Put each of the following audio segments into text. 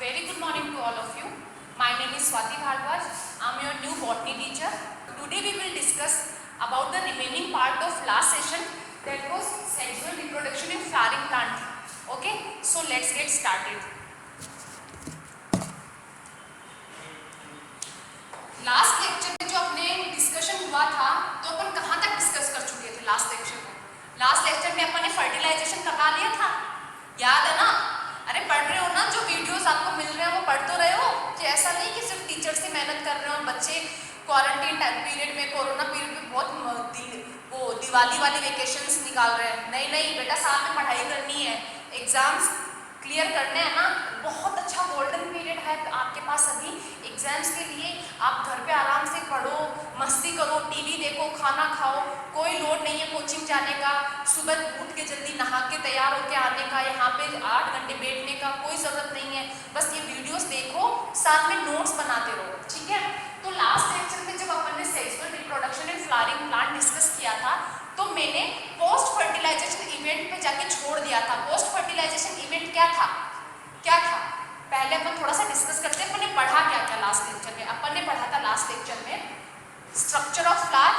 Very good morning to all of you. My name is Swati Bhardwaj. I am your new botany teacher. Today we will discuss about the remaining part of last session, that was sexual reproduction in flowering plant. Okay, so let's get started. Last lecture में जो अपने discussion हुआ था, तो अपन कहाँ तक discuss कर चुके थे लास्ट लेक्चर में? लास्ट लेक्चर में अपन ने फर्टिलाइजेशन करवा लिया था, याद है ना? अरे पढ़ रहे हो ना? जो वीडियोस आपको मिल रहे हैं वो पढ़ तो रहे हो कि ऐसा नहीं कि सिर्फ टीचर से मेहनत कर रहे हो। बच्चे क्वारंटीन पीरियड में, कोरोना पीरियड में बहुत वो दिवाली वाली वेकेशंस निकाल रहे हैं। नहीं नहीं बेटा, साथ में पढ़ाई करनी है, एग्जाम्स क्लियर करने हैं ना। बहुत अच्छा गोल्डन पीरियड है आपके पास अभी एग्जाम्स के लिए। आप घर पे आराम से पढ़ो, मस्ती करो, टीवी देखो, खाना खाओ, कोई लोड नहीं है कोचिंग जाने का। सुबह उठ के जल्दी नहा के तैयार होके आने का, यहाँ पे 8 घंटे बैठने का कोई ज़रूरत नहीं है। बस ये वीडियोस देखो, साथ में नोट्स बनाते रहो, ठीक है? तो लास्ट लेक्चर में जब अपन ने sexual reproduction in flowering plant discuss किया था, तो मैंने पोस्ट फर्टिलाइजेशन इवेंट पे जाके छोड़ दिया था। पोस्ट फर्टिलाइजेशन इवेंट क्या था? क्या था? पहले अपन थोड़ा सा डिस्कस करते हैं। अपन ने पढ़ा क्या क्या लास्ट लेक्चर में? अपन ने पढ़ा था लास्ट लेक्चर में स्ट्रक्चर ऑफ फ्लावर,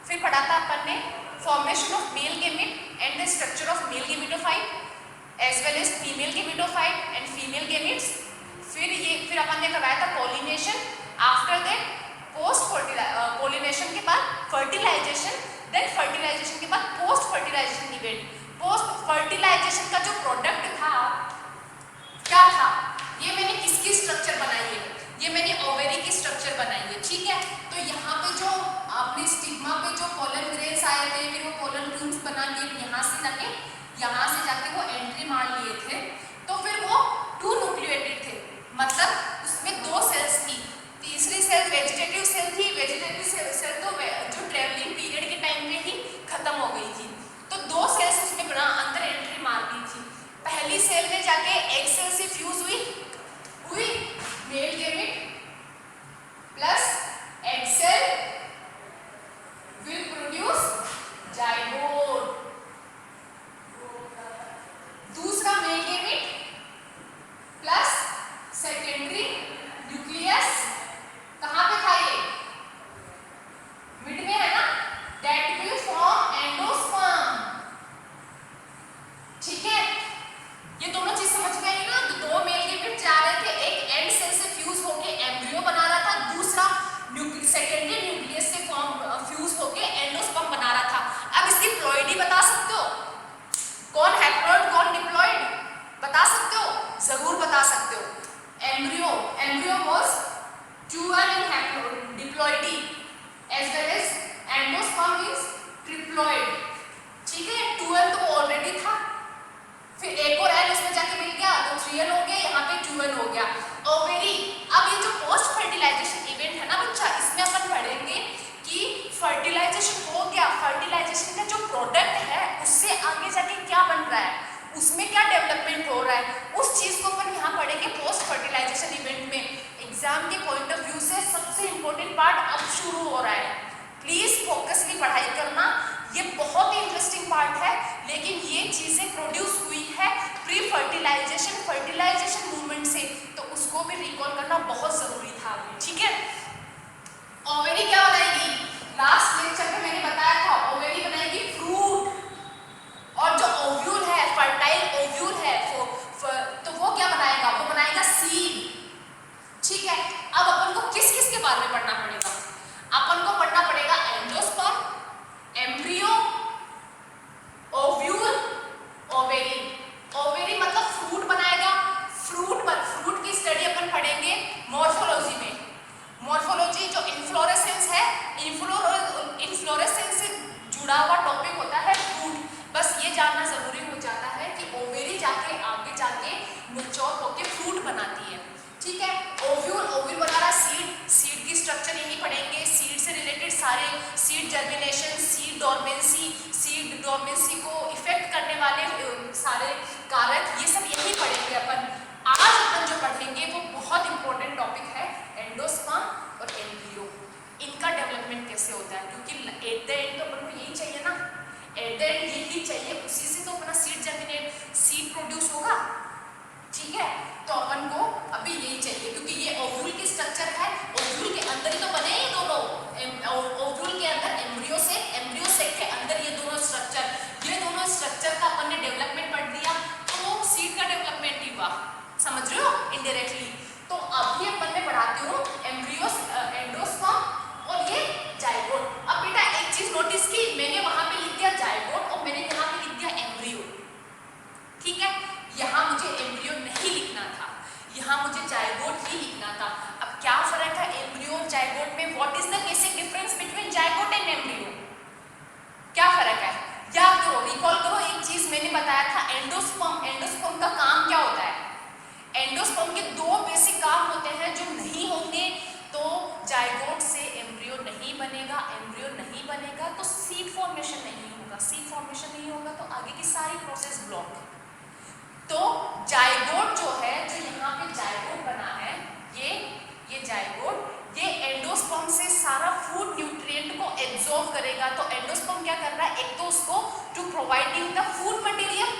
फिर पढ़ा था अपन ने formation of male gamete and the structure of male gametophyte as well as female gametophyte and female gametes. फिर अपन ने करवाया था pollination. After that post pollination के बाद फर्टिलाइजेशन, देन फर्टिलाइजेशन के बाद post fertilisation event. Post fertilisation का जो प्रोडक्ट था क्या था? ये मैंने किसकी स्ट्रक्चर बनाई है? ये मैंने ओवेरी की स्ट्रक्चर बनाई है, ठीक है? तो यहाँ पे जो अपने स्टिग्मा पे जो पोलन ग्रेन्स आए थे, फिर वो पोलन ग्रेन्स बना के यहाँ से जाके वो एंट्री मार लिए थे, तो फिर वो 2 न्यूक्लिएटेड थे, मतलब उसमें 2 सेल्स थी। तीसरी सेल वेजिटेटिव सेल थी। वेजिटेटिव सेल तो जो ट्रेवलिंग पीरियड के टाइम पे ही खत्म हो गई थी, तो 2 सेल्स उसमें बना अंदर एंट्री मार दी थी। पहली सेल में जाके एग सेल से फ्यूज हुई male gamete plus egg cell will produce zygote. दूसरा male gamete plus secondary nucleus कहाँ पे था? ये मिड में है ना, दैट विल फॉर्म एंडोस्पर्म, ठीक है? ये दोनों चीज समझ में आई ना? तो 2 मेल गेमेट जा रहे थे, एक एंड सेल से फ्यूज होके एम्ब्रियो बना रहा था, दूसरा सेकेंडरी न्यूक्लियस से फ्यूज होके एंडोस्पर्म बना रहा था। अब इसकी प्लॉइडी बता सकते हो? कौन हैप्लॉइड कौन डिप्लॉइड बता सकते हो? जरूर बता सकते हो। Embryo was dual in haploid diploidy as well as endosperm is triploid, ठीक है? 2n तो ऑलरेडी था, फिर एक और एल उसमें जाके मिल गया तो 3n हो गया, यहाँ पे 2n हो गया। ओवेरी। अब ये जो पोस्ट फर्टिलाइजेशन इवेंट है ना बच्चा, इसमें अपन पढ़ेंगे कि फर्टिलाइजेशन हो गया, फर्टिलाइजेशन का जो प्रोडक्ट है उससे आगे जाके क्या बन रहा है, उसमें क्या डेवलपमेंट हो रहा है, उस चीज को अपन यहाँ पढ़ेंगे पोस्ट फर्टिलाइजेशन इवेंट में। एग्जाम के पॉइंट ऑफ व्यू से सबसे इंपॉर्टेंट पार्ट अब शुरू हो रहा है। प्लीज फोकसली पढ़ाई करना, ये बहुत ही इंटरेस्टिंग पार्ट है। लेकिन ये चीजें प्रोड्यूस हुई है प्री फर्टिलाइजेशन मूवमेंट से, तो उसको भी रिकॉल करना बहुत जरूरी था, ठीक है? ओवेरी क्या बनाएगी? लास्ट लेक्चर में मैंने बताया था ओवेरी बनाएगी फ्रूट, और जो ओव्यूल है, फर्टाइल ओव्यूल है, तो वो क्या बनाएगा? वो बनाएगा सीड, ठीक है? अब अपन को किस किस के बारे में पढ़ना पड़ेगा? अपन को पढ़ना पड़ेगा endosperm, embryo, ovule, ovary. Ovary मतलब फ्रूट बनाएगा। फ्रूट की स्टडी अपन पढ़ेंगे मॉर्फोलॉजी में। मॉर्फोलॉजी जो इन्फ्लोरेसेंस है, इन्फ्लोरेसेंस से जुड़ा हुआ टॉपिक होता है फ्रूट। बस ये जानना जरूरी हो जाता है कि ओवेरी जाके आगे जाके मैच्योर होके फ्रूट बनाती है, ठीक है? ओव्यूल बनाना सीड की स्ट्रक्चर यही पढ़ेंगे। सीड से रिलेटेड सारे सीड जर्मिनेशन, सीड डोर्मेंसी को इफेक्ट करने वाले सारे कारक, ये सब यही पढ़ेंगे अपन। आज अपन जो पढ़ेंगे वो बहुत इंपॉर्टेंट टॉपिक है एंडोस्पर्म और एम्ब्रियो, इनका डेवलपमेंट कैसे होता है, क्योंकि एट द एंड तो अपन को यही चाहिए ना, एट द एंड यही चाहिए, उसी से तो अपना सीड प्रोड्यूस होगा, ठीक है? तो अपन को स्ट्रक्चर का अपन ने डेवलपमेंट पढ़ लिया, तो सीड का डेवलपमेंट ही हुआ, समझ रहे हो, इनडायरेक्टली। तो अभी अपन मैं पढ़ाती हूँ एम्ब्रियोस, एंडोस्पर्म और ये जाइगोट। अब बेटा एक चीज नोटिस की, मैंने वहां पे लिख दिया जाइगोट और मैंने यहाँ पे लिख दिया एम्ब्रियो, ठीक है। यहाँ मुझे एम्ब्रियो नहीं लिखना था, यहाँ मुझे जाइगोट ही लिखना था। अब क्या फर्क है एम्ब्रियो और जाइगोट में? What is the basic difference between zygote and embryo? क्या फर्क है? याद करो, रिकॉल करो। एक चीज मैंने बताया था, एंडोस्पर्म, एंडोस्पर्म का काम क्या होता है? एंडोस्पर्म के दो बेसिक काम होते हैं जो नहीं होंगे तो जाइगोट से एम्ब्रियो नहीं बनेगा, एम्ब्रियो नहीं बनेगा तो सीड फॉर्मेशन नहीं होगा, सीड फॉर्मेशन नहीं होगा तो आगे की सारी प्रोसेस ब्लॉक है। तो जाइगोट जो है, जो यहाँ पे जाइगोट बना है, ये जाइगोट, ये एंडोस्पर्म से सारा फूड न्यूट्रिएंट को एब्जॉर्ब करेगा। तो एंडोस्पर्म क्या कर रहा है? एक तो उसको to providing the food material,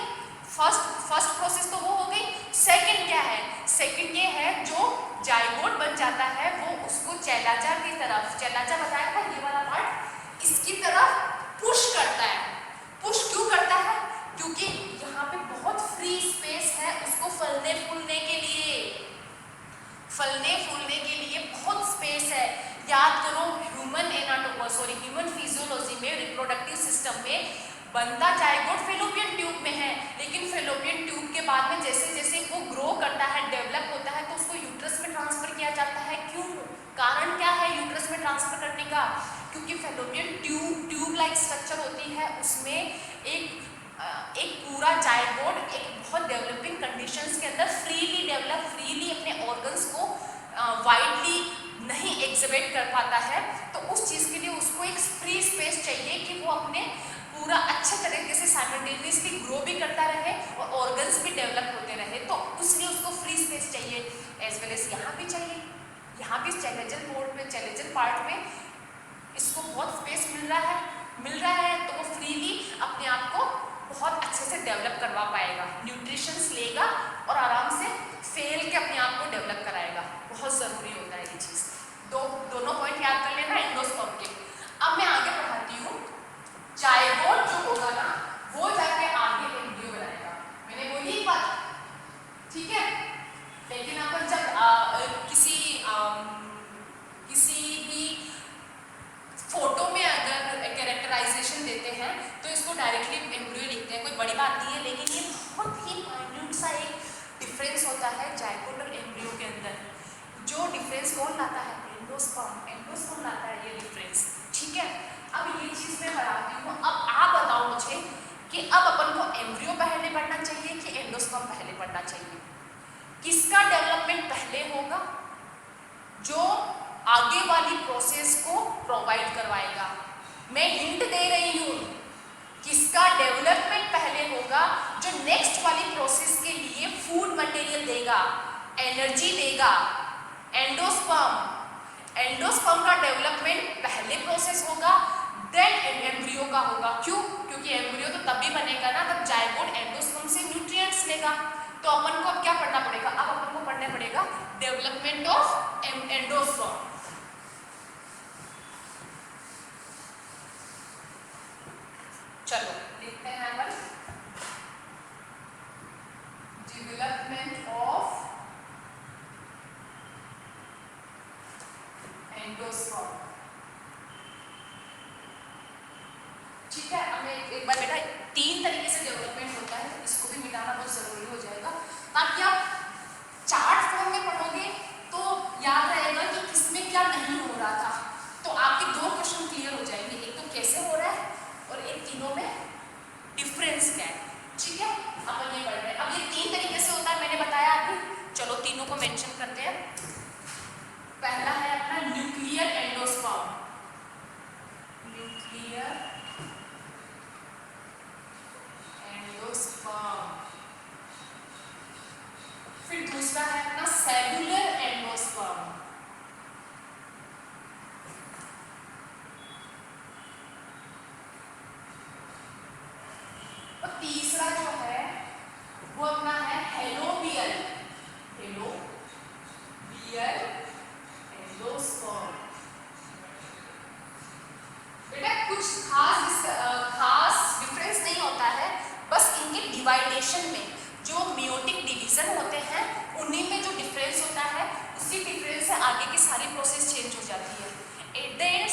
first process तो वो हो गई। सेकंड क्या है? सेकंड ये है जो जाइगोट बन जाता है वो उसको चैलाजा की तरफ, चैलाजा बताया था ये वाला पार्ट, इसकी तरफ पुश करता है। पुश क्यों करता है? क्योंकि यहाँ पे बहुत फ्री स्पेस है उसको फलने फूलने के लिए, फलने फूलने के लिए बहुत स्पेस है। याद करो ह्यूमन फिजियोलॉजी में, रिप्रोडक्टिव सिस्टम में बनता जाइगोट फेलोपियन ट्यूब में है, लेकिन फेलोपियन ट्यूब के बाद में जैसे जैसे वो ग्रो करता है, डेवलप होता है तो उसको यूट्रस में ट्रांसफर किया जाता है। क्यों? कारण क्या है यूट्रस में ट्रांसफर करने का? क्योंकि फेलोपियन ट्यूब लाइक स्ट्रक्चर होती है, उसमें एक पूरा जाइगोट एक बहुत डेवलपिंग कंडीशंस के अंदर फ्रीली डेवलप, फ्रीली अपने ऑर्गन्स को वाइडली नहीं एग्जिबिट कर पाता है। तो उस चीज़ के लिए उसको एक फ्री स्पेस चाहिए कि वो अपने पूरा अच्छे तरीके से साइमल्टेनियसली ग्रो भी करता रहे और ऑर्गन्स भी डेवलप होते रहे। तो उसलिए उसको फ्री स्पेस चाहिए, एज वेल एज यहाँ भी चाहिए। यहाँ भी चैलेंजर बोर्ड में, चैलेंजर पार्ट में इसको बहुत स्पेस मिल रहा है तो वो फ्रीली अपने आप को बहुत अच्छे से डेवलप करवा पाएगा, न्यूट्रिशंस लेगा और आराम से फेल के अपने आप को डेवलप कराएगा। बहुत ज़रूरी होता है ये चीज़। दोनों पॉइंट याद कर लेना एंडोस्पर्म के। अब मैं आगे पढ़ाती हूँ। जाइगोट जो होगा ना वो जाके आगे एम्ब्रियो बनाएगा, मैंने बोली बात, ठीक है। लेकिन अपन जब किसी भी फोटो में अगर कैरेक्टराइजेशन देते हैं तो इसको डायरेक्टली एम्ब्रियो लिखते हैं, कोई बड़ी बात नहीं है। लेकिन ये बहुत ही माइन्यूट सा एक डिफरेंस होता है जाइगोट और एम्ब्रियो के अंदर। जो डिफरेंस कौन लाता है? एंडोस्पर्म लाता है ये डिफरेंस, ठीक है। अब ये चीज़ मैं बढ़ाती हूँ। अब आप बताओ मुझे कि अब अपन को एम्ब्रियो पहले पढ़ना चाहिए कि एंडोस्पर्म पहले पढ़ना चाहिए? किसका डेवलपमेंट पहले होगा? जो आगे वाली प्रोसेस को प्रोवाइड करवाएगा। मैं हिंट दे रही हूँ, किसका डेवलपमेंट पहले होगा? जो नेक्स्ट वाली प्रोसेस के लिए फूड मटेरियल देगा, एनर्जी देगा। एंडोस्पर्म का डेवलपमेंट पहले प्रोसेस होगा, देन एम्ब्रियो का होगा। क्यों? क्योंकि एम्ब्रियो तो तभी बनेगा ना तब जाइगोट एंडोस्पर्म से न्यूट्रिएंट्स लेगा। तो अपन को अब क्या पढ़ना पड़ेगा? अब अपन को पढ़ना पड़ेगा डेवलपमेंट ऑफ एंडोस्पर्म। चलो देखते हैं अपन डेवलपमेंट ऑफ एंडोस्पर्म, ठीक है। हमें एक बार बेटा 3 तरीके से डेवलपमेंट होता है, इसको भी मिटाना बहुत जरूरी हो जाएगा ताकि आप चार्ट फॉर्म में पढ़ोगे तो याद रहेगा कि किसमें क्या नहीं हो रहा था। तो आपके 2 क्वेश्चन क्लियर हो जाएंगे, एक तो कैसे हो रहा है और एक तीनों में डिफरेंस क्या है, ठीक है। अपन ये पढ़ रहे हैं। अब ये 3 तरीके से होता है, मैंने बताया अभी। चलो तीनों को मेंशन करते हैं। पहला है अपना न्यूक्लियर एंडोस्पर्म, न्यूक्लियर एंडोस्पर्म। फिर दूसरा है अपना सेलुलर एंडोस्पर्म, और तीसरा जो है वो अपना है हेलोबियल एंडोस्पर्म। बेटा कुछ खास डिफरेंस नहीं होता है, बस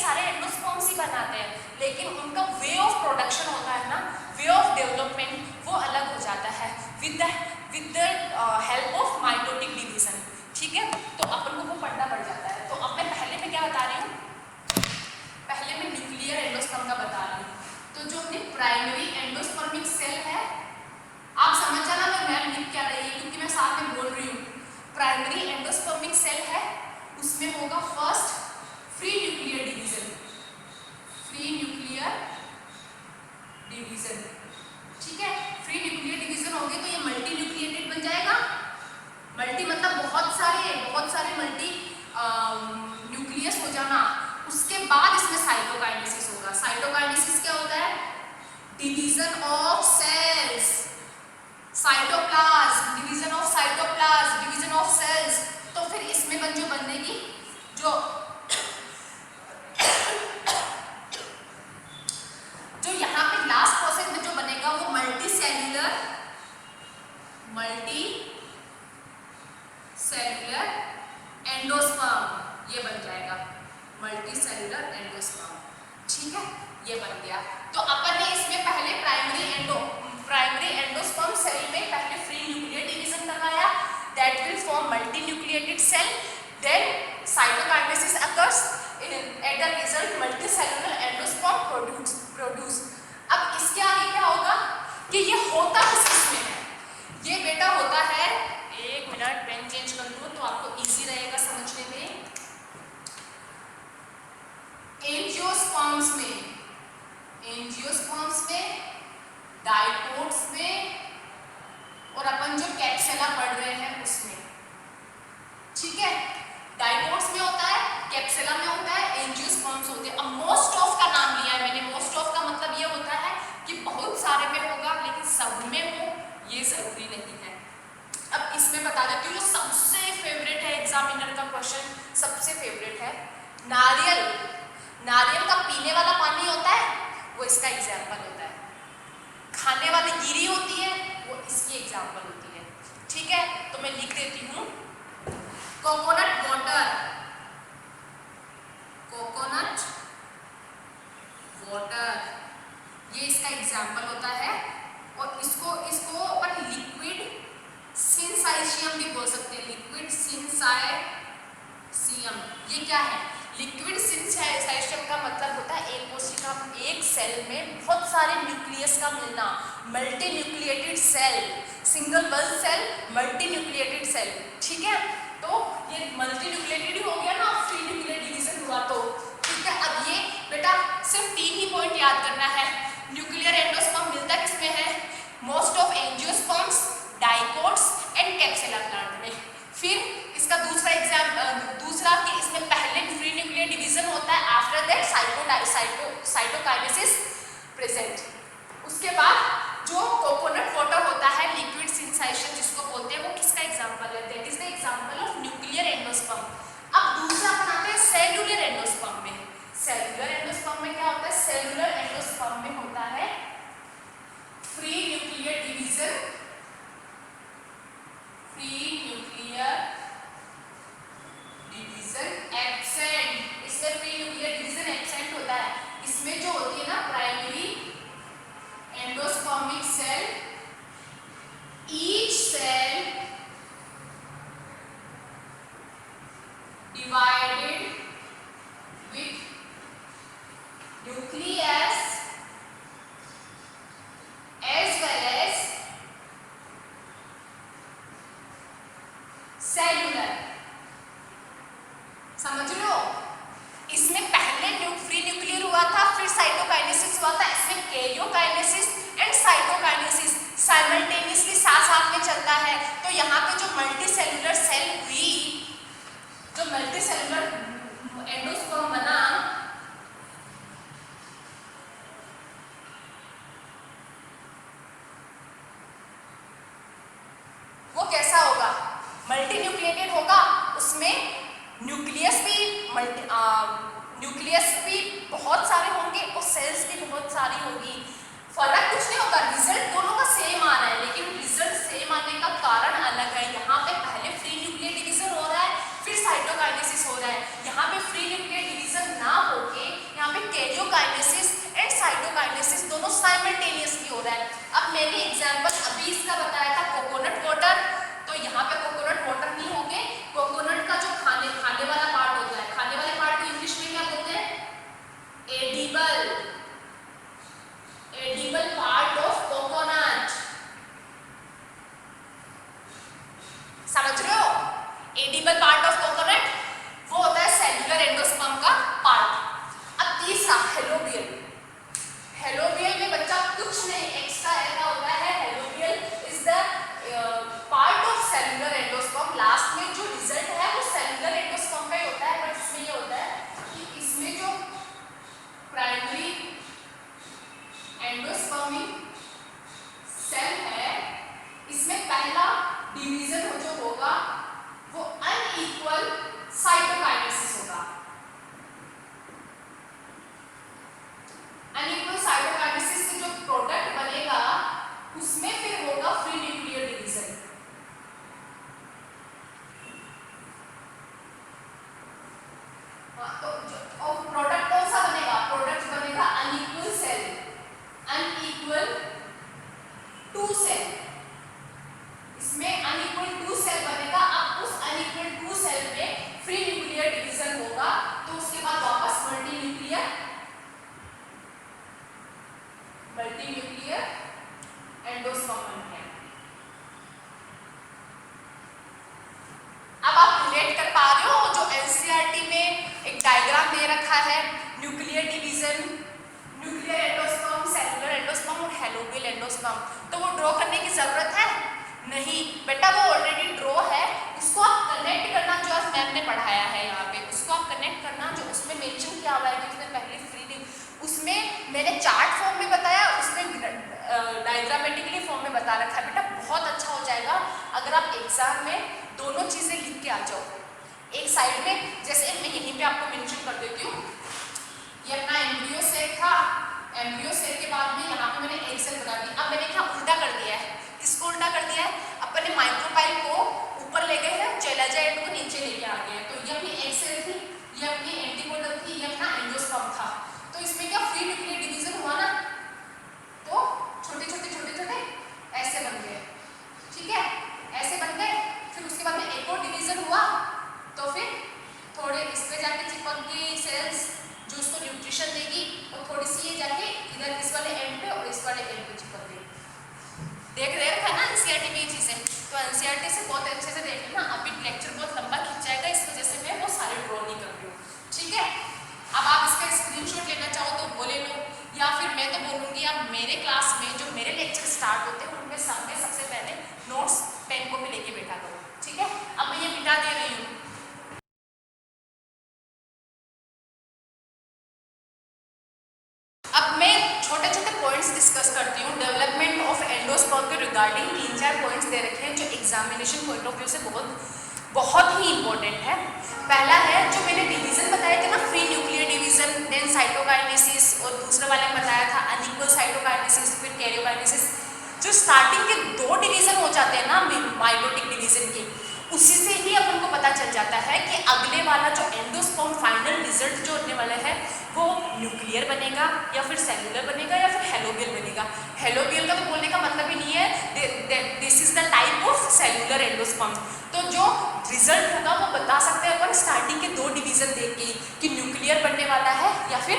सारे एंडोस्पर्म्स ही बनाते हैं, लेकिन उनका वे ऑफ प्रोडक्शन होता है ना, वे ऑफ डेवलपमेंट वो अलग हो जाता है with the help of mitotic division. ठीक है, तो अपन को वो पढ़ना पड़ जाता है। तो अब मैं पहले में क्या बता रही हूँ, पहले मैं न्यूक्लियर एंडोस्पर्म का बता रही हूँ। तो जो अपनी प्राइमरी एंडोस्पर्मिक सेल है, आप समझ जाना मैं लिख क्या रही है, क्योंकि मैं साथ में बोल रही हूँ। प्राइमरी एंडोस्पर्मिक सेल है, उसमें होगा first free nuclear division, free nuclear division. ठीक है, फ्री न्यूक्लियर डिवीजन होगी तो ये मल्टी न्यूक्लिएटेड बन जाएगा। मल्टी मतलब बहुत सारे मल्टी न्यूक्लियस हो जाना। उसके बाद इसमें साइटोकाइनेसिस होगा। साइटोकाइनेसिस क्या होता है, division of cells, cytoplasm, division of cytoplasm, division of cells. तो फिर इसमें जो बनेगी जो यहाँ पे लास्ट प्रोसेस में जो बनेगा वो मल्टी सेल्यूलर एंडोस्पर्म, ये बन जाएगा मल्टी सेल्यूलर एंडोस्पर्म। ठीक है, ये बन गया। तो अपन ने इसमें पहले प्राइमरी एंडोस्पर्म सेल में पहले फ्री न्यूक्लियर डिवीजन करवाया, that will form multinucleated cell, then cytokinesis occurs, at the result multicellular endosperm produce. अब इसके आगे क्या होगा कि ये होता किसमें है, ये बेटा होता है, एक मिनट पेन चेंज कर लूं तो आपको इजी रहेगा समझने में। एंजियोस्पर्म्स में, डाइकोट्स में, और अपन जो कैप्सुला पढ़ रहे हैं उसमें। ठीक है, डाइकोट्स में होता है, कैप्सुला में होता है, एंजियोस्पर्म्स होते हैं। अब मोस्ट ऑफ का नाम लिया है मैंने। मोस्ट ऑफ का मतलब ये होता है कि बहुत सारे में होगा, लेकिन सब में हो ये जरूरी नहीं है। अब इसमें बता देती हूँ, जो सबसे फेवरेट है एग्जामिनर का क्वेश्चन, सबसे फेवरेट है नारियल का पीने वाला पानी होता है, वो इसका एग्जाम्पल होता है। खाने वाली गिरी होती है, वो इसकी एग्जाम्पल होती है। ठीक है, तो मैं लिख देती हूँ, कोकोनट वाटर, ये इसका एग्जाम्पल होता है। और इसको अपन लिक्विड सिंसाइशियम भी बोल सकते हैं, लिक्विड सिंसाइशियम। ये क्या है, लिक्विड सिंसाइशियम का मतलब होता है एक कोशिका, एक सेल में बहुत सारे न्यूक्लियस का मिलना, मल्टी न्यूक्लिएटेड सेल, सिंगल बल सेल, मल्टी न्यूक्लिएटेड सेल। ठीक है, तो ये मल्टी न्यूक्लिएटेड ही हो गया ना, फ्री न्यूक्लियर डिवीजन हुआ तो। ठीक है, अब ये बेटा सिर्फ 3 ही पॉइंट याद करना है। न्यूक्लियर एंडोस्पर्म मिलता किसमें है, most of angiosperms, dicots and capsula plant में। फिर इसका दूसरा कि इसमें पहले फ्री न्यूक्लियर डिवीजन होता है, आफ्टर दैट साइटोकाइनेसिस प्रेजेंट। उसके बाद जो कोकोनट वाटर होता है, लिक्विड सिंसाइशियम जिसको बोलते हैं, वो किसका एग्जांपल है, that is the example of nuclear endosperm. अब दूसरा बनाते हैं सेल्यूलर एंडोस्पर्म में। सेल्यूलर एंडोस्पर्म में क्या होता है, सेल्यूलर एंडोस्पर्म में होता है फ्री न्यूक्लियर डिवीजन, एब्सेंट। इससे फ्री न्यूक्लियर डिवीजन एब्सेंट होता है। इसमें जो होती है ना primary endospermic cell, each cell divided with nucleus as well as cellular। समझ रहे हो, इसमें पहले फ्री न्यूक्लियर हुआ था, फिर साइटोकाइनेसिस हुआ था। इसमें कैरियोकाइनेसिस एंड साइटोकाइनेसिस साइमल्टेनियसली साथ में चलता है। तो यहाँ पे जो मल्टी सेल्यूलर सेल हुई, जो मल्टी सेल्यूलर एंडोस्पर्म बना, वो कैसा होगा, मल्टी न्यूक्लिएटेड होगा। उसमें न्यूक्लियस भी बहुत सारे होंगे और सेल्स भी बहुत सारी होगी। फर्क कुछ नहीं होगा, रिजल्ट दोनों का सेम आ रहा है, लेकिन रिजल्ट सेम आने का कारण अलग है। यहाँ पे पहले फ्री न्यूक्लियर डिवीजन हो रहा है, फिर साइटोकाइनेसिस हो रहा है। यहाँ पे फ्री न्यूक्लियर डिवीजन ना होके एग्जाम्पल अभी इसका बताया था कोकोनट वाटर, तो यहाँ पे कोकोनट वाटर नहीं होंगे, कोकोनट का जो खाने वाला पार्ट होता है, खाने वाले पार्ट को इंग्लिश में क्या बोलते हैं? Edible part of coconut. समझ रहे हो? एडिबल पार्ट ऑफ कोकोनट वो होता है सेल्युलर एंडोस्पर्म का पार्ट। अब तीसरा हेलोबियल। हेलोबियल में बच्चा कुछ नहीं एक्स्ट्रा ऐसा होता है, helobial is the part of cellular endosperm. Last में जो रिजल्ट है वो सेल्युलर एंडोस्पर्म का ही होता है, बट इसमें ये होता है कि इसमें जो प्राइमरी एंडोस्पर्मिक सेल है इसमें पहला डिवीजन जो होगा वो अनइक्वल साइटोकाइनेसिस होगा। अनइक्वल साइटोकाइनेसिस से जो प्रोडक्ट बनेगा उसमें फिर होगा फ्री न्यूक्लियर डिवीजन। तो प्रोडक्ट कौन सा बनेगा? प्रोडक्ट बनेगा unequal cell, unequal two cell. इसमें अनइक्वल टू सेल बनेगा। अब उस अनइक्वल टू सेल में फ्री न्यूक्लियर डिवीजन होगा, तो उसके बाद वापस मल्टी न्यूक्लियर एंडोस्पर्म बनते हैं। अब आप रिलेट कर पा रहे हो जो एनसीईआरटी में एक डायग्राम दे रखा है, nuclear division, nuclear endosperm, cellular endosperm और हेलोबियल एंडोस्पर्म, तो वो ड्रॉ करने की जरूरत है नहीं बेटा, वो ऑलरेडी ड्रॉ है। उसको आप कनेक्ट करना, जो आज मैम ने पढ़ाया है यहाँ पे, उसको आप कनेक्ट करना जो उसमें मेंशन किया हुआ है कि उसने पहले फ्री, उसमें मैंने चार्ट फॉर्म में बताया, उसमें डायग्रामेटिकली फॉर्म में बता रखा है। बेटा बहुत अच्छा हो जाएगा अगर आप एग्जाम में दोनों चीजें लिख के आ जाओ एक साइड में। जैसे मैं यहीं पे आपको मेंशन कर देती हूँ, ये अपना एम्ब्रियो सेल था, एम्ब्रियो सेल के बाद में यहाँ पे मैंने एग सेल बना दी। अब मैंने क्या उल्टा कर दिया है? किसको उल्टा कर दिया है? अपने माइक्रोपाइल को ऊपर ले गए हैं, चैलाजाइड को नीचे लेके आ गए हैं। तो ये अपनी एग सेल थी, ये अपनी एंटीकोडल थी, ये अपना एंडोस्पर्म था। तो इसमें क्या फ्री न्यूक्लियर डिवीजन हुआ ना, तो छोटे छोटे ऐसे बन गए, ठीक है, ऐसे बन गए। फिर उसके बाद में एक और डिवीजन हुआ, तो फिर थोड़े इस पे जाके चिपक गई सेल्स जो उसको न्यूट्रिशन देगी, और थोड़ी सी ये जाके इधर इस वाले एंड पे और इस वाले एंड पे चिपक गई। देख रहे हैं ना एनसीईआरटी में ये चीजें, तो एनसीईआरटी से बहुत अच्छे से देख लेना। अभी लेक्चर बहुत लंबा खिंच जाएगा, इस वजह से मैं वो सारे ड्रॉ नहीं कर रही हूँ, ठीक है। अब आप इसका स्क्रीनशॉट लेना चाहो तो वो ले लो, या फिर मैं तो बोलूँगी आप मेरे क्लास में जो मेरे लेक्चर स्टार्ट होते हैं उनमें सामने सबसे पहले नोट्स पेन कॉपी लेके बैठा करो, ठीक है। अब मैं ये मिटा दे रही हूँ। अब मैं छोटे छोटे पॉइंट्स डिस्कस करती हूँ डेवलपमेंट ऑफ एंडोस्पर्म के रिगार्डिंग। 3-4 पॉइंट्स दे रखे हैं जो एग्जामिनेशन पॉइंट ऑफ व्यू से बहुत ही इंपॉर्टेंट है। पहला है जो मैंने डिवीजन बताया था ना, free nuclear division, then cytokinesis, और दूसरे वाले में बताया था अनइक्वल साइटोकाइनेसिस, फिर कैरियोकाइनेसिस। जो स्टार्टिंग के 2 डिवीजन हो जाते हैं ना माइटोटिक डिवीजन के, उसी से ही अपन को पता चल जाता है कि अगले वाला जो एंडोस्पर्म फाइनल रिजल्ट जो होने वाला है वो न्यूक्लियर बनेगा या फिर सेलुलर बनेगा या फिर हेलोबियल बनेगा। हेलोबियल का तो बोलने का मतलब ही नहीं है, this is the type of cellular endosperm. तो जो रिजल्ट होगा वो बता सकते हैं अपन स्टार्टिंग के 2 डिवीजन देख के कि न्यूक्लियर बनने वाला है या फिर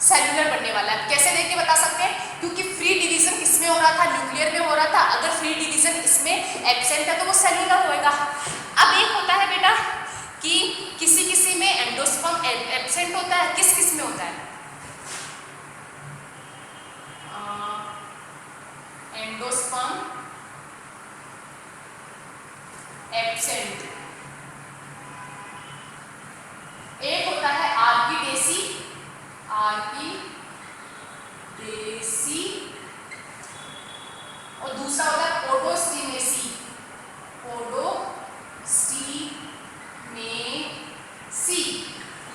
सेलुलर बनने वाला है। कैसे देख के बता सकते हैं? क्योंकि फ्री डिवीजन किसमें हो रहा था? न्यूक्लियर में हो रहा था। अगर फ्री डिवीजन इसमें एब्सेंट है तो वो सेलुलर होएगा। अब एक होता है बेटा कि किसी में एंडोस्पर्म एब्सेंट होता है, किस में होता है? Endosperm absent. एक होता है आर्किडेसी और दूसरा होता है पोडोस्टीनेसी।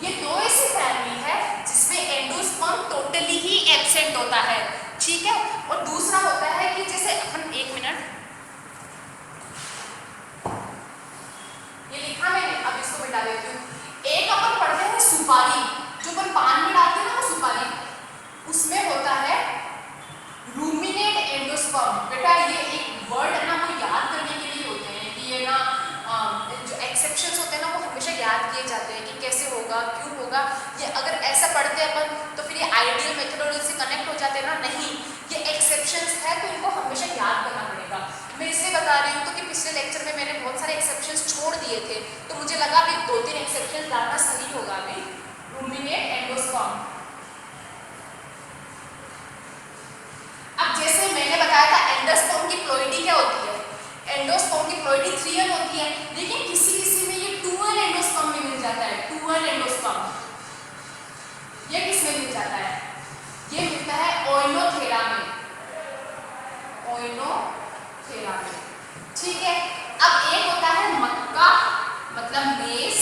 ये 2 ऐसी फैमिली है जिसमें एंडोस्पर्म टोटली ही एब्सेंट होता है, ठीक है। और दूसरा होता है कि जैसे अपन 1 मिनट, अगर ऐसा पढ़ते अपन तो फिर ये आइडियल मेथोडोलॉजी से कनेक्ट हो जाते ना, नहीं, ये एक्सेप्शंस है तो इनको हमेशा याद करना पड़ेगा। मैं इसलिए बता रही हूँ तो कि पिछले लेक्चर में मैंने बहुत सारे एक्सेप्शंस छोड़ दिए थे, तो मुझे लगा अभी 2-3 एक्सेप्शंस डालना सही होगा। अभी रूमिनेट, एंडोस्पर्म। अब जैसे मैंने बताया था एंडोस्पर्म की प्लोइडी क्या होती है, एंडोस्पर्म की प्लोइडी 3N होती है, लेकिन किसी किसी में ये 2N एंडोस्पर्म में मिल जाता है। 2N एंडोस्पर्म ये किस में मिल जाता है, ये मिलता है ओइनोथेरा में, ओइनोथेरा में, ठीक है। अब एक होता है मक्का मतलब मेज,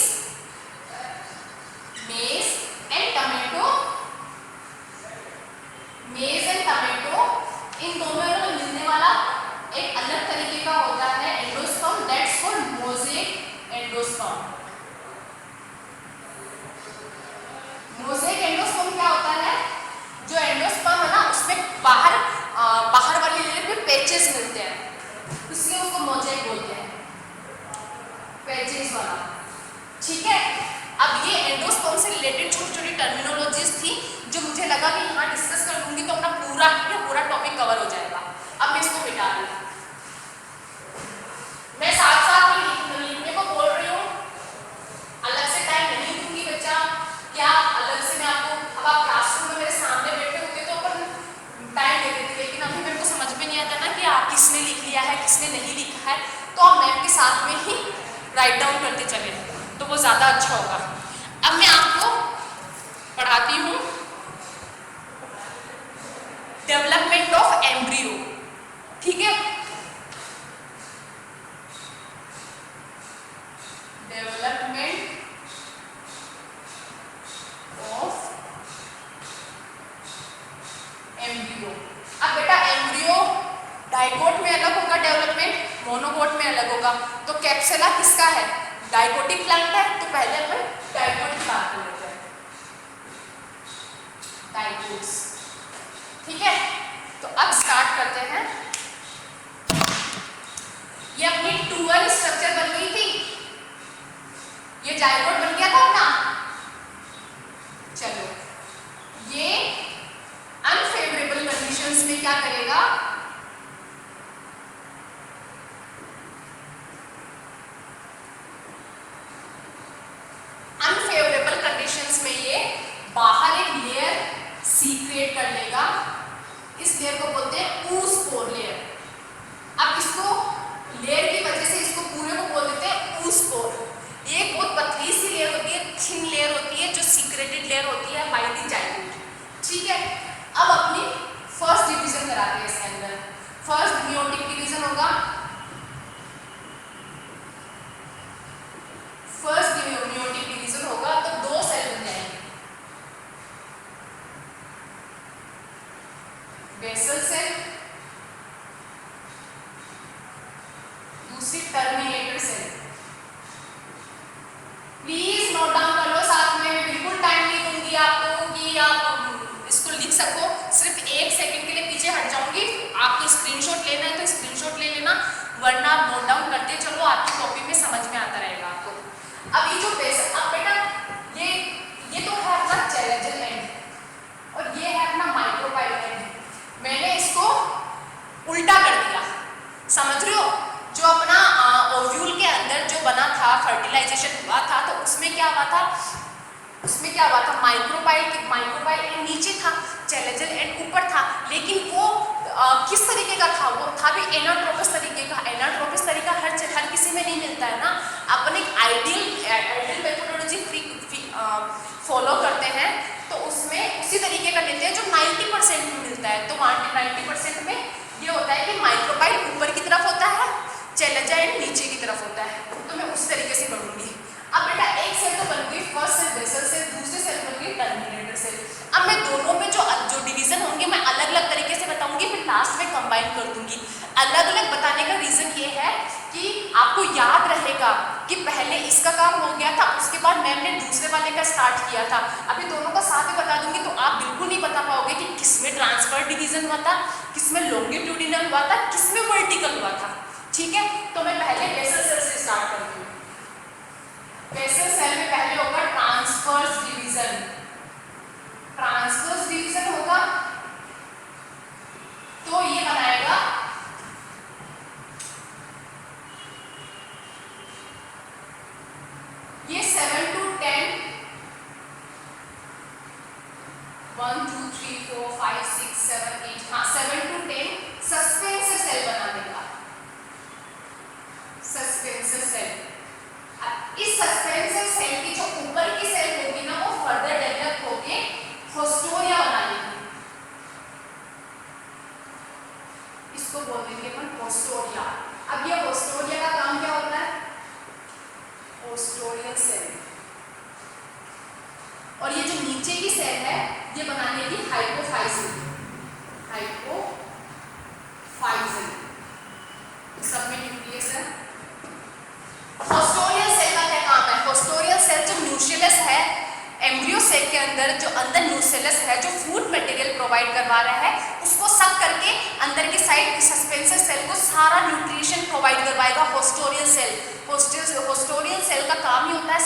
मेज एंड टमेटो, मेज एंड टमेटो, इन दोनों में मिलने वाला एक अलग तरीके का होता है endosperm, that's called mosaic endosperm. Mosaic endosperm क्या होता है, जो एंडोस्पर्म है ना उसमें बाहर वाली लेयर पे पैचेस मिलते हैं, इसलिए उसको मोज़ेक बोलते हैं, पैचेस वाला, ठीक है। अब ये एंडोस्पर्म से रिलेटेड छोटी छोटी टर्मिनोलॉजीज थी जो मुझे लगा कि यहाँ डिस्कस कर लूंगी तो अपना पूरा टॉपिक कवर हो जाएगा। अब मैं इसको मिटा दूँ, मैं साथ साथ ही लिखने को बोल रही हूँ, अलग से टाइम नहीं दूंगी बच्चा, क्या अलग से मैं आपको, अब आप क्लासरूम में मेरे सामने बैठे होते तो अपन टाइम दे देते, लेकिन अभी मेरे को समझ में नहीं आता ना कि आप किसने लिख लिया है किसने नहीं लिखा है, तो आप मैम के साथ में ही राइट डाउन करते चले तो वो ज़्यादा अच्छा होगा। अब मैं आपको पढ़ाती हूँ डेवलपमेंट ऑफ एम्ब्रियो, ठीक है। Development of embryo. अब बेटा एम्ब्रियो डाइकोट में अलग होगा डेवलपमेंट, मोनोकोट में अलग होगा, तो कैप्सुला किसका है, डाइकोटिक प्लांट है, तो पहले अपन डाइकोट की बात कर लेते हैं, डाइकोट्स, ठीक है। तो अब स्टार्ट करते हैं, ये अपनी 2N स्ट्रक्चर बन गई थी, ये जाइगोट बन गया था अपना, चलो ये अनफेवरेबल कंडीशंस में क्या करेगा, अनफेवरेबल कंडीशंस में ये बाहर एक लेयर सीक्रेट कर लेगा, इस लेयर को बोलते हैं ऊस्पोर लेयर। अब इसको लेयर की वजह से इसको पूरे को बोल देते हैं ऊस्पोर। एक बहुत पतली सी लेयर होती है, थिन लेयर होती है, जो सीक्रेटेड लेयर होती है बाय द जाइगोट, ठीक है। अब अपनी फर्स्ट डिवीजन कराते हैं इसके अंदर, फर्स्ट मियोटिक डिवीजन होगा, फर्स्ट मियोटिक डिवीजन होगा तो 2 सेल बन जाएंगे, बेसल सेल, दूसरी terminator cell. Please note down कर लो साथ में, मैं बिल्कुल टाइम नहीं दूंगी आपको कि आप इसको लिख सको, सिर्फ 1 सेकंड के लिए पीछे हट जाऊंगी, आपको स्क्रीनशॉट लेना है तो स्क्रीनशॉट ले लेना, वरना आप नोट डाउन करते चलो, आपकी कॉपी में समझ में आता रहेगा आपको। अब ये जो बेसल, अब बेटा ये तो है अपना चैलेंजल एंड और ये है अपना माइक्रोपाइल एंड, मैंने इसको उल्टा कर दिया, समझ रहे हो, जो अपना ओव्यूल के अंदर जो बना था, फर्टिलाइजेशन हुआ था, तो उसमें क्या हुआ था, माइक्रोपाइल एंड नीचे था, चैलेंजल एंड ऊपर था, लेकिन वो किस तरीके का था, वो था भी एनाट्रोपस तरीके का। एनाट्रोपस तरीका हर किसी में नहीं मिलता है ना, अपन एक आइडियल मेथोडोलॉजी फॉलो करते हैं तो उसमें उसी तरीके का लेते हैं जो 90% में मिलता है, तो 90% में ये होता है कि माइक्रोपाइल ऊपर की तरफ होता है, चैलेंजल एंड नीचे की तरफ होता है, तो मैं उस तरीके से करूँगी। अब बेटा एक सेल तो बन गई फर्स्ट सेल बेसल सेल, दूसरी सेल बन गई टर्मिनेटर सेल। अब मैं दोनों में जो डिवीजन होंगे मैं अलग अलग तरीके से बताऊंगी, फिर लास्ट में कंबाइन कर दूंगी। अलग अलग बताने का रीजन ये है कि आपको याद रहेगा कि पहले इसका काम हो गया था, उसके बाद मैम ने दूसरे वाले का स्टार्ट किया था। अभी दोनों का साथ में बता दूंगी तो आप बिल्कुल नहीं बता पाओगे कि किसमें ट्रांसफर डिवीजन हुआ था, किसमें लॉन्गिट्यूडिनल हुआ था, किसमें वर्टिकल हुआ था, ठीक है। तो मैं पहले बेसल सेल से स्टार्ट करती हूँ। बेसल सेल में पहले होगा ट्रांसवर्स डिवीजन, अंदर जो अंदर न्यूसेलस है जो फूड मटेरियल प्रोवाइड करवा रहा है उसको सक करके अंदर की साइड सस्पेंसर सेल को सारा न्यूट्रिशन प्रोवाइड करवाएगा होस्टोरियल सेल। होस्टोरियल सेल का काम ही होता है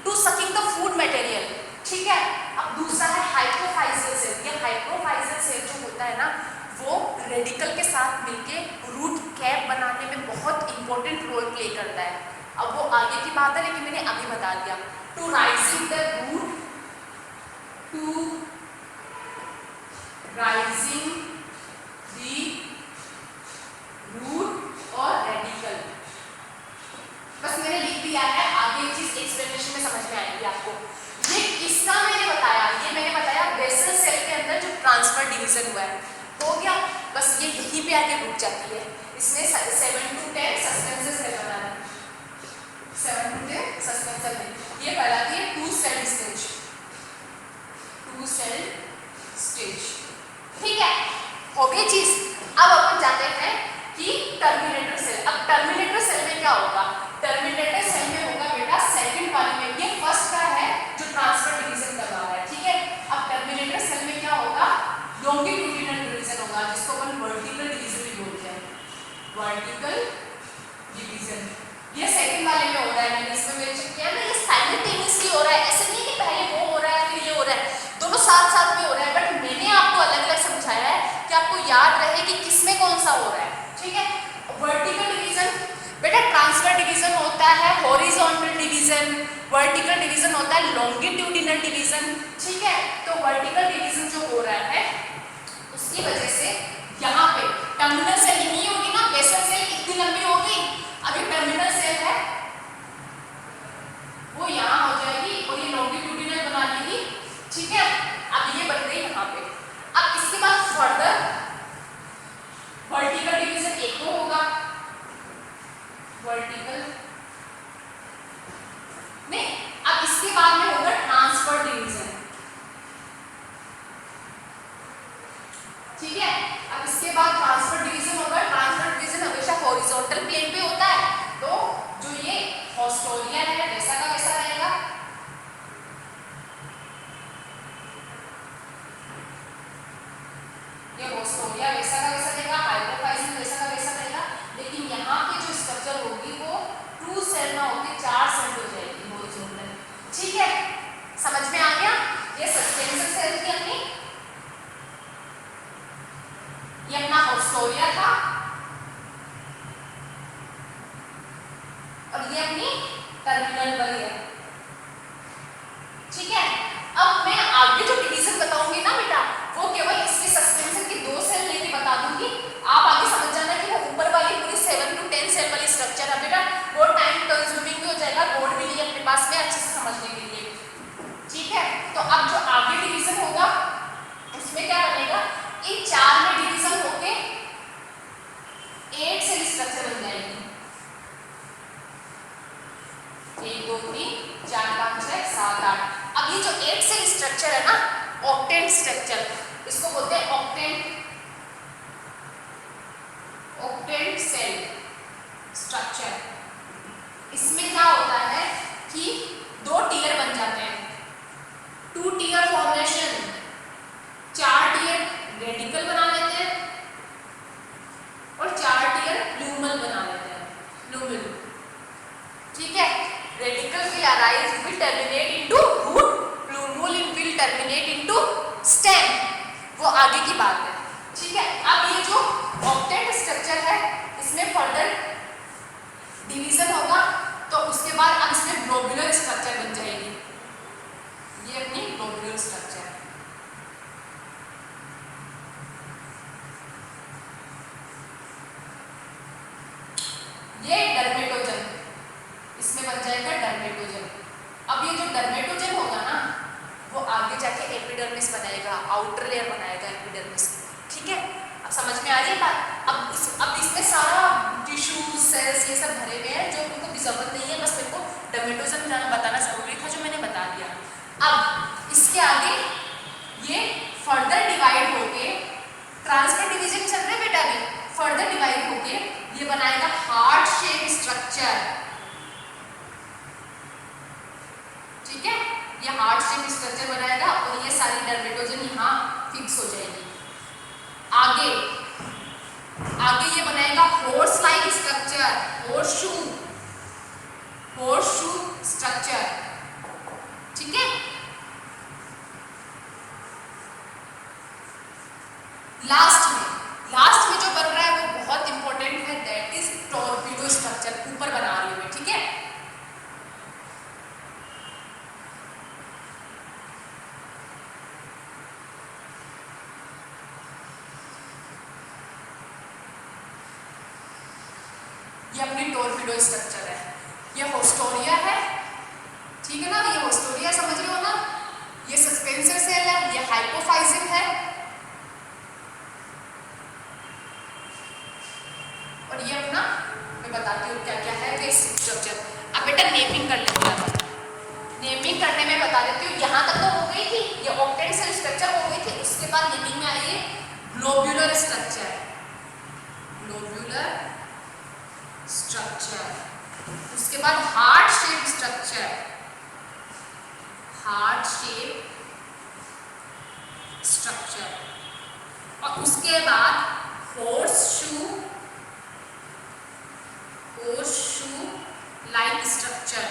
to sucking the food material. ठीक है, अब दूसरा है हाइपोफाइजियल सेल। ये हाइपोफाइजियल सेल जो होता है ना वो रेडिकल के साथ मिलके रूट कैप बनाने में बहुत इंपॉर्टेंट रोल प्ले करता है। अब वो आगे की बात है लेकिन मैंने अभी बता दिया। To rising the root, to rising the root और रेडिकल, बस मैंने लिख दिया है, आगे चीज एक्सप्लेनेशन में समझ में आएगी आपको। ये किसका मैंने बताया, ये मैंने बताया बेसल सेल के अंदर जो ट्रांसफर डिवीजन हुआ है हो गया, बस ये यहीं पे आके रुक जाती है। इसमें 7 to 10 सस्पेंसर सेल बना है, 7 to 10 सस्पेंसर सेल। ये कहलाती है टू सेल स्टेज। ठीक है, हो गई चीज। अब अपन जाते हैं कि टर्मिनेटर सेल। अब टर्मिनेटर सेल में क्या होगा, टर्मिनेटर सेल में होगा बेटा सेकंड वाले में, ये फर्स्ट का है जो ट्रांसफर डिवीजन करवा रहा है। ठीक है, अब टर्मिनेटर सेल में क्या होगा, लॉन्गिट्यूडिनल डिवीजन होगा जिसको अपन वर्टिकल डिवीजन भी बोलते हैं, वर्टिकल डिवीजन। ये सेकंड वाले में हो रहा है, मैंने इसमें मेंशन किया ना, ये साइमल्टेनियसली हो रहा है, ऐसे नहीं कि पहले वो हो रहा है फिर ये हो रहा है, दोनों साथ साथ में हो रहा है। बट मैंने आपको अलग अलग समझाया है कि आपको याद रहे कि किसमें कौन सा हो रहा है। ठीक है, वर्टिकल डिवीजन बेटा ट्रांसफर डिवीजन होता है, हॉरिजॉन्टल डिवीजन, वर्टिकल डिवीजन होता है लॉन्गिट्यूडिनल डिवीजन। ठीक है, तो वर्टिकल डिवीजन जो हो रहा है उसकी वजह से यहाँ पे टर्मिनल सेल नहीं होगी ना, बेसल सेल इतनी लंबी होगी, अभी टर्मिनल सेल है वो यहाँ हो जाएगी और ये लॉन्गिट्यूडिनल बना लेगी। ठीक है, अब ये बन गई यहाँ पे। अब इसके बाद फर्दर वर्टिकल डिवीजन एक तो होगा, वर्टिकल नहीं, अब इसके बाद में होगा ट्रांसफर डिवीजन। ठीक है, अब इसके बाद ट्रांसफर डिवीजन होगा। ट्रांसफर डिवीजन हमेशा हॉरिजॉन्टल प्लेन पे होता है, तो जो ये हॉस्टोरिया है वैसा का वैसा रहेगा। ये हॉस्टोरिया वैसा का वैसा रहेगा, हाइपोफाइजियल वैसा का वैसा रहेगा, लेकिन यहाँ पे जो स्ट्रक्चर होगी वो 2 सेल ना होके 4 सेल हो जाएगी हॉरिजॉन्टल। ठीक है, समझ में आ गया। ये सस्पेंसर सेल की अपनी, ये अपना हॉस्टोरिया था और ये अपनी टर्मिनल बल है। ठीक है, अब मैं आगे जो डिवीजन बताऊंगी ना बेटा वो केवल इसके सस्पेंसर की 2 सेल लेके बता दूंगी। आप आगे समझ जाना कि वो ऊपर वाली पूरी 7 to 10 सेल वाली स्ट्रक्चर है बेटा, वो टाइम कंज्यूमिंग भी हो जाएगा, बोर्ड भी नहीं है अपने पास में अच्छे से समझने के लिए। ठीक है, तो अब जो आगे डिवीजन होगा उसमें क्या बनेगा, इन 4 में डिवीजन होके 8 सेल स्ट्रक्चर बन जाएगी। 1 2 3 4 5 6 7 8। अब ये जो 8 सेल स्ट्रक्चर है ना, ऑक्टेंट स्ट्रक्चर, इसको बोलते हैं ऑक्टेंट सेल स्ट्रक्चर। इसमें क्या होता है कि 2 टीयर बन जाते हैं, 2 टीयर फॉर्मेशन, 4 टीयर रेडिकल बना लेते हैं और 4 टीयर ल्यूमल बना लेते हैं, ल्यूमल। ठीक है, radical will arise will terminate into root, plumule will terminate into stem, वो आगे की बात है। ठीक है, अब ये जो ऑक्टेंट स्ट्रक्चर है इसमें फर्दर डिवीजन होगा, तो उसके बाद अब इसमें ग्लोबुलर स्ट्रक्चर बन जाएगी, ये अपनी ग्लोबुलर स्ट्रक्चर। ये डर्मेटोजन, इसमें बन जाएगा डर्मेटोजन। अब ये जो डर्मेटोजन होगा ना वो आगे जाके एपिडर्मिस बनाएगा, आउटर लेयर बनाएगा एपिडर्मिस। ठीक है, अब समझ में आ रही है बात। अब इसमें सारा टिश्यू सेल्स ये सब भरे हुए हैं जो उनको भी जरूरत नहीं है, बस मेरे को डर्मेटोजन बताना जरूरी था जो मैंने बता दिया। अब इसके आगे ये फर्दर डिवाइड होके ट्रांसफर डिवीजन चल रहे बेटा, भी फर्दर डिवाइड होके ये बनाएगा हार्ट शेप स्ट्रक्चर। ठीक है, ये हार्ट शेप स्ट्रक्चर लास्ट में जो बन रहा है वो बहुत इंपॉर्टेंट है, दैट इज टॉर्पीडो स्ट्रक्चर। ऊपर बना रही हूं मैं, ठीक है। ये अपनी टॉर्पीडो स्ट्रक्चर है, ये होस्टोरिया है, ठीक है ना, ये होस्टोरिया समझ रहे हो ना, ये सस्पेंसर सेल है, ये हाइपोफाइजिल है, और ये अपना मैं बताती हूँ क्या क्या है ये स्ट्रक्चर। अब बेटा नेमिंग कर लेते हैं। नेमिंग करने में बता देती हूँ, यहाँ तक तो हो गई थी, ये ऑक्टेट सेल स्ट्रक्चर हो गई थी। उसके बाद नेमिंग में आई ग्लोब्यूलर स्ट्रक्चर, ग्लोब्यूलर स्ट्रक्चर। उसके बाद heart shape structure, heart shape structure, और उसके बाद हॉर्स शू लाइक स्ट्रक्चर,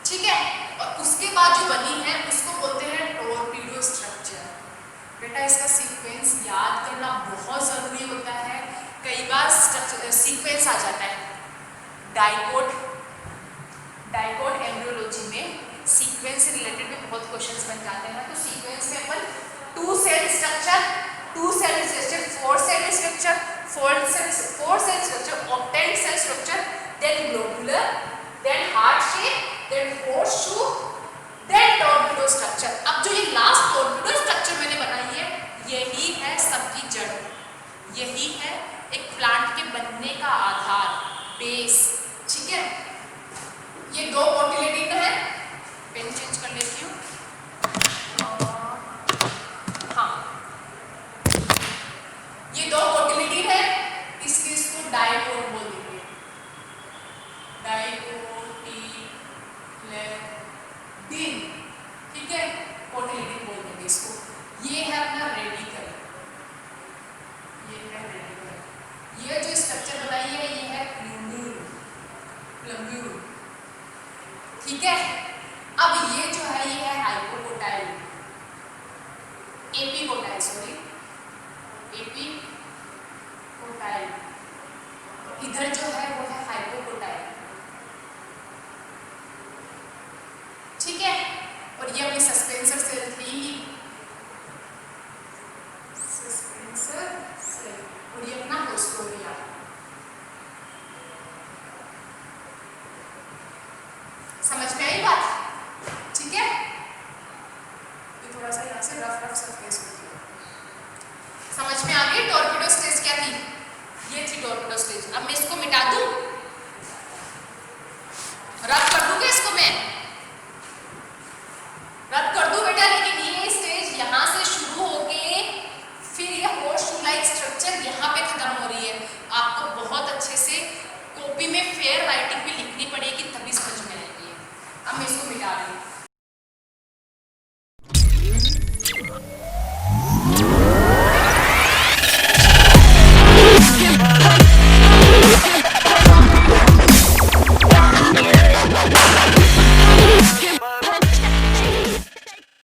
ठीक है। और उसके बाद जो बनी है उसको बोलते हैं टॉर्पीडो स्ट्रक्चर। बेटा इसका सीक्वेंस याद करना बहुत जरूरी होता है, कई बार सीक्वेंस आ जाता है। डाइकोट एम्ब्रियोलॉजी में सीक्वेंस से रिलेटेड भी बहुत क्वेश्चंस बन जाते हैं। तो सीक्वेंस में अपन 2 cell structure, 4 cell structure, 4 cell structure, octet cell structure, then globular, then heart shape, then horseshoe, then torpedo structure. अब जो ये लास्ट टॉर्पीडो स्ट्रक्चर मैंने बनाई है, यही है सबकी जड़, यही है एक प्लांट के बनने का आधार, बेस, ठीक है। ये 2 कोटिलेडन है, पेन चेंज कर लेती हूँ। हाँ, ये 2 कोटिलेडन है, इसको डाइकोट बोल देंगे, डाइकोटिलेडन, ठीक है, कोटिलेडन बोल देंगे इसको। ये है अपना रेडिकल, ये है रेडिकल। ये जो स्ट्रक्चर बनाई है ये है प्लम्ब्यूल, ठीक है। अब ये जो है ये है हाइपोकोटाइल, एपिकोटाइल, सॉरी एपिकोटाइल, इधर जो है वो है हाइपोकोटाइल, ठीक है। और ये अपनी सस्पेंसर सेल थी, सस्पेंसर सेल, और ये अपना होस्टोरिया। समझ में आई बात, ठीक है। ये थोड़ा सा यहाँ से रफ सरफेस होती है, समझ में आ गई। टॉर्पीडो स्टेज क्या थी, ये थी टॉर्पीडो स्टेज। अब मैं इसको मिटा दूं,